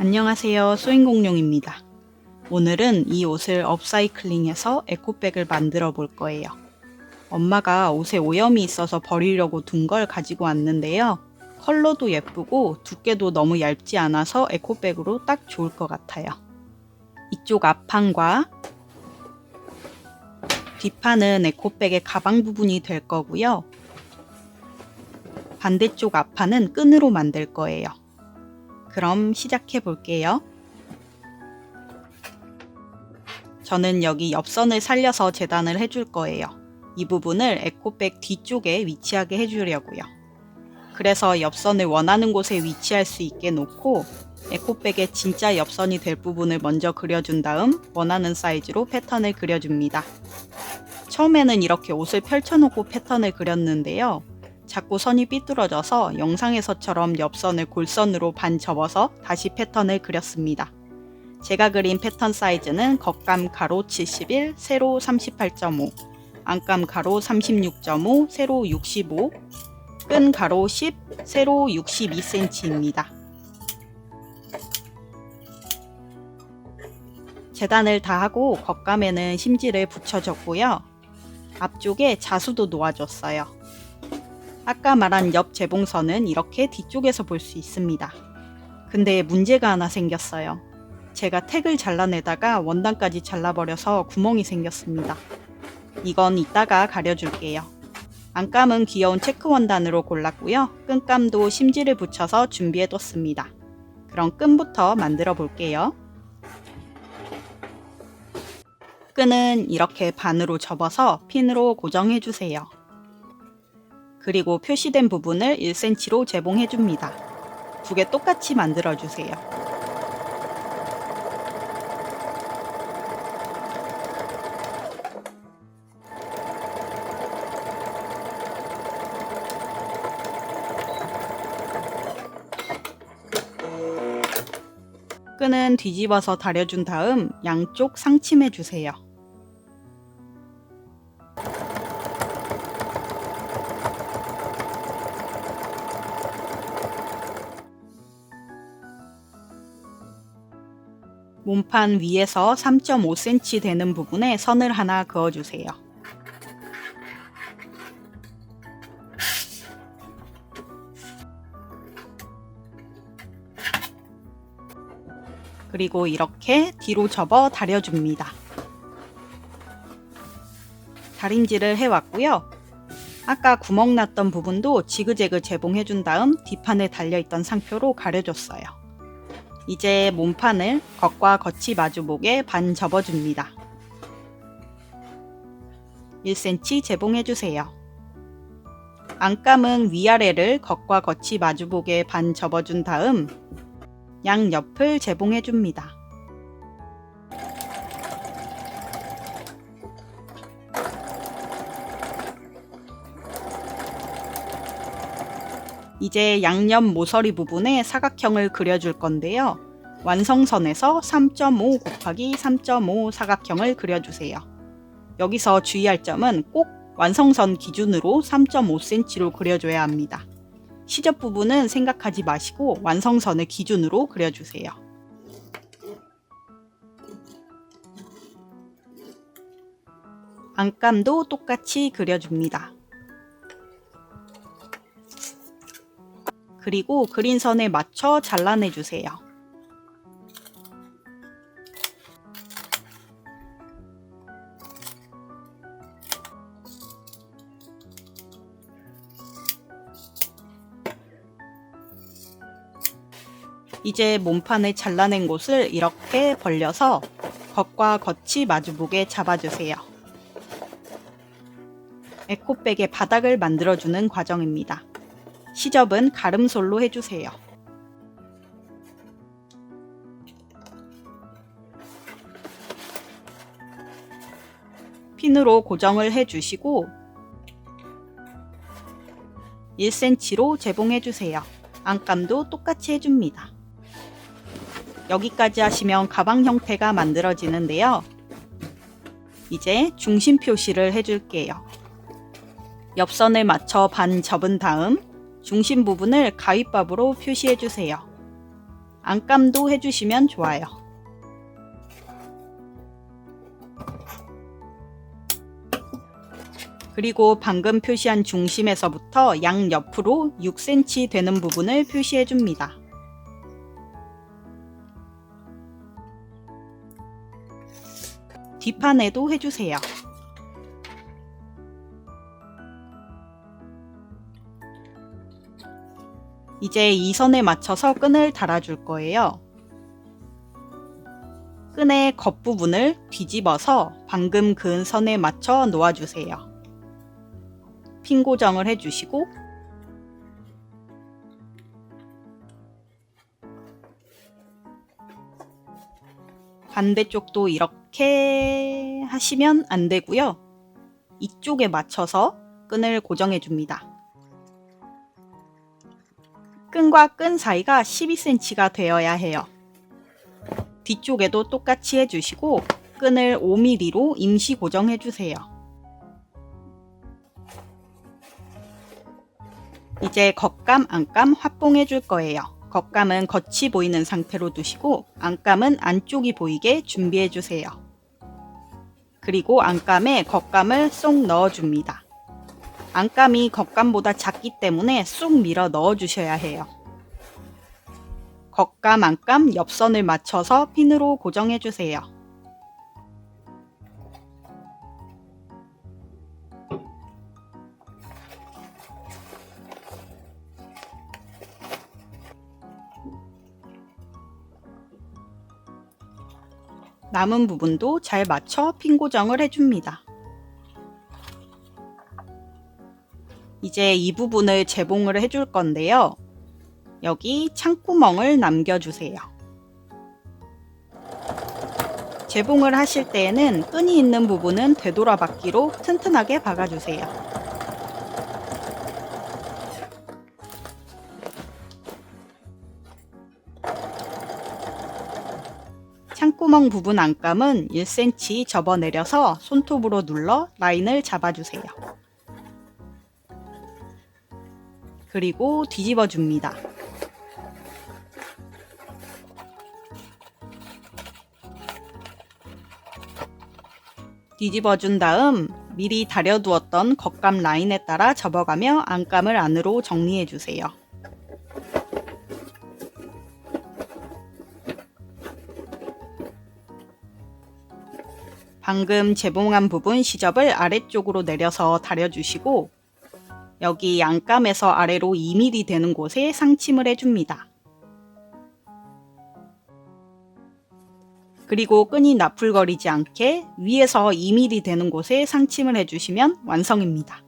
안녕하세요. 소인공룡입니다. 오늘은 이 옷을 업사이클링해서 에코백을 만들어 볼 거예요. 엄마가 옷에 오염이 있어서 버리려고 둔 걸 가지고 왔는데요. 컬러도 예쁘고 두께도 너무 얇지 않아서 에코백으로 딱 좋을 것 같아요. 이쪽 앞판과 뒷판은 에코백의 가방 부분이 될 거고요. 반대쪽 앞판은 끈으로 만들 거예요. 그럼 시작해 볼게요. 저는 여기 옆선을 살려서 재단을 해줄 거예요. 이 부분을 에코백 뒤쪽에 위치하게 해주려고요. 그래서 옆선을 원하는 곳에 위치할 수 있게 놓고 에코백의 진짜 옆선이 될 부분을 먼저 그려준 다음 원하는 사이즈로 패턴을 그려줍니다. 처음에는 이렇게 옷을 펼쳐놓고 패턴을 그렸는데요. 자꾸 선이 삐뚤어져서 영상에서처럼 옆선을 골선으로 반 접어서 다시 패턴을 그렸습니다. 제가 그린 패턴 사이즈는 겉감 가로 71, 세로 38.5, 안감 가로 36.5, 세로 65, 끈 가로 10, 세로 62cm입니다. 재단을 다 하고 겉감에는 심지를 붙여줬고요. 앞쪽에 자수도 놓아줬어요. 아까 말한 옆 재봉선은 이렇게 뒤쪽에서 볼 수 있습니다. 근데 문제가 하나 생겼어요. 제가 택을 잘라내다가 원단까지 잘라버려서 구멍이 생겼습니다. 이건 이따가 가려줄게요. 안감은 귀여운 체크 원단으로 골랐고요. 끈감도 심지를 붙여서 준비해뒀습니다. 그럼 끈부터 만들어 볼게요. 끈은 이렇게 반으로 접어서 핀으로 고정해주세요. 그리고 표시된 부분을 1cm로 재봉해줍니다. 두 개 똑같이 만들어주세요. 끈은 뒤집어서 다려준 다음 양쪽 상침해주세요. 몸판 위에서 3.5cm 되는 부분에 선을 하나 그어주세요. 그리고 이렇게 뒤로 접어 다려줍니다. 다림질을 해왔고요. 아까 구멍 났던 부분도 지그재그 재봉해준 다음 뒷판에 달려있던 상표로 가려줬어요. 이제 몸판을 겉과 겉이 마주보게 반 접어줍니다. 1cm 재봉해주세요. 안감은 위아래를 겉과 겉이 마주보게 반 접어준 다음 양옆을 재봉해줍니다. 이제 양옆 모서리 부분에 사각형을 그려줄 건데요. 완성선에서 3.5 곱하기 3.5 사각형을 그려주세요. 여기서 주의할 점은 꼭 완성선 기준으로 3.5cm로 그려줘야 합니다. 시접 부분은 생각하지 마시고 완성선을 기준으로 그려주세요. 안감도 똑같이 그려줍니다. 그리고 그린 선에 맞춰 잘라내주세요. 이제 몸판을 잘라낸 곳을 이렇게 벌려서 겉과 겉이 마주보게 잡아주세요. 에코백의 바닥을 만들어주는 과정입니다. 시접은 가름솔로 해주세요. 핀으로 고정을 해주시고 1cm로 재봉해주세요. 안감도 똑같이 해줍니다. 여기까지 하시면 가방 형태가 만들어지는데요. 이제 중심 표시를 해줄게요. 옆선을 맞춰 반 접은 다음 중심 부분을 가위밥으로 표시해주세요. 안감도 해주시면 좋아요. 그리고 방금 표시한 중심에서부터 양옆으로 6cm 되는 부분을 표시해 줍니다. 뒷판에도 해주세요. 이제 이 선에 맞춰서 끈을 달아줄 거예요. 끈의 겉부분을 뒤집어서 방금 그은 선에 맞춰 놓아주세요. 핀 고정을 해주시고 반대쪽도 이렇게 하시면 안 되고요. 이쪽에 맞춰서 끈을 고정해 줍니다. 끈과 끈 사이가 12cm가 되어야 해요. 뒤쪽에도 똑같이 해주시고 끈을 5mm로 임시 고정해 주세요. 이제 겉감, 안감 확봉해 줄 거예요. 겉감은 겉이 보이는 상태로 두시고 안감은 안쪽이 보이게 준비해 주세요. 그리고 안감에 겉감을 쏙 넣어 줍니다. 안감이 겉감보다 작기 때문에 쑥 밀어 넣어 주셔야 해요. 겉감, 안감, 옆선을 맞춰서 핀으로 고정해 주세요. 남은 부분도 잘 맞춰 핀 고정을 해줍니다. 이제 이 부분을 재봉을 해줄 건데요. 여기 창구멍을 남겨주세요. 재봉을 하실 때에는 끈이 있는 부분은 되돌아박기로 튼튼하게 박아주세요. 창구멍 부분 안감은 1cm 접어내려서 손톱으로 눌러 라인을 잡아주세요. 그리고 뒤집어 줍니다. 뒤집어 준 다음 미리 다려두었던 겉감 라인에 따라 접어가며 안감을 안으로 정리해 주세요. 방금 재봉한 부분 시접을 아래쪽으로 내려서 다려주시고 여기 안감에서 아래로 2mm 되는 곳에 상침을 해줍니다. 그리고 끈이 나풀거리지 않게 위에서 2mm 되는 곳에 상침을 해주시면 완성입니다.